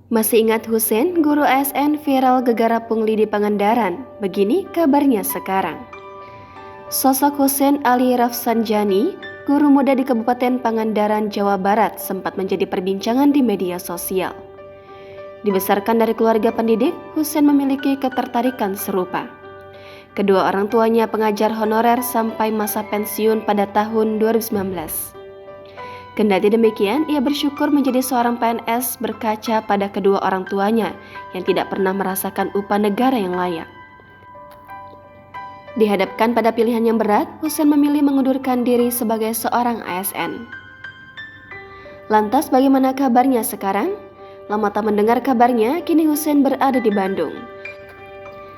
Masih ingat Husein, guru ASN viral gegara pungli di Pangandaran? Begini kabarnya sekarang. Sosok Husein Ali Rafsanjani, guru muda di Kabupaten Pangandaran, Jawa Barat, sempat menjadi perbincangan di media sosial. Dibesarkan dari keluarga pendidik, Husein memiliki ketertarikan serupa. Kedua orang tuanya pengajar honorer sampai masa pensiun pada tahun 2019. Kendati demikian, ia bersyukur menjadi seorang PNS berkaca pada kedua orang tuanya yang tidak pernah merasakan upah negara yang layak. Dihadapkan pada pilihan yang berat, Husein memilih mengundurkan diri sebagai seorang ASN. Lantas bagaimana kabarnya sekarang? Lama tak mendengar kabarnya, kini Husein berada di Bandung.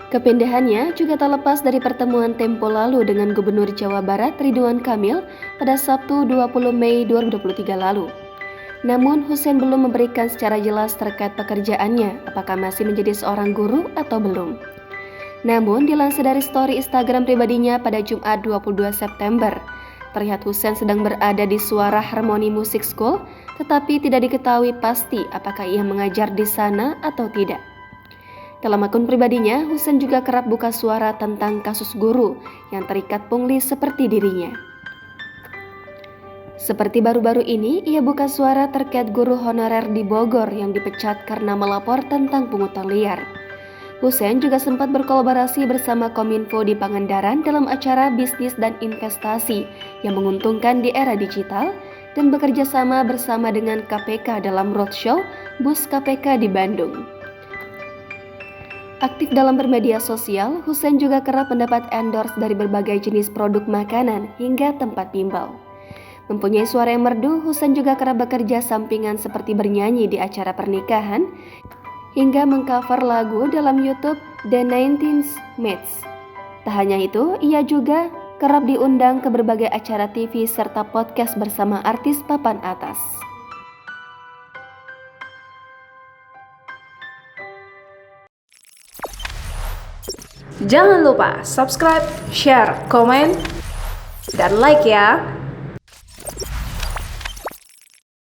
Kepindahannya juga tak lepas dari pertemuan tempo lalu dengan Gubernur Jawa Barat Ridwan Kamil pada Sabtu 20 Mei 2023 lalu. Namun Husein belum memberikan secara jelas terkait pekerjaannya, apakah masih menjadi seorang guru atau belum. Namun dilansir dari story Instagram pribadinya pada Jumat 22 September, terlihat Husein sedang berada di Suara Harmoni Music School, tetapi tidak diketahui pasti apakah ia mengajar di sana atau tidak. Dalam akun pribadinya, Husein juga kerap buka suara tentang kasus guru yang terikat pungli seperti dirinya. Seperti baru-baru ini, ia buka suara terkait guru honorer di Bogor yang dipecat karena melapor tentang pungutan liar. Husein juga sempat berkolaborasi bersama Kominfo di Pangandaran dalam acara bisnis dan investasi yang menguntungkan di era digital dan bekerja sama bersama dengan KPK dalam roadshow Bus KPK di Bandung. Aktif dalam bermedia sosial, Husein juga kerap mendapat endorse dari berbagai jenis produk makanan hingga tempat bimbel. Mempunyai suara yang merdu, Husein juga kerap bekerja sampingan seperti bernyanyi di acara pernikahan hingga mengcover lagu dalam YouTube The 19th Mates. Tak hanya itu, ia juga kerap diundang ke berbagai acara TV serta podcast bersama artis papan atas. Jangan lupa subscribe, share, komen, dan like ya.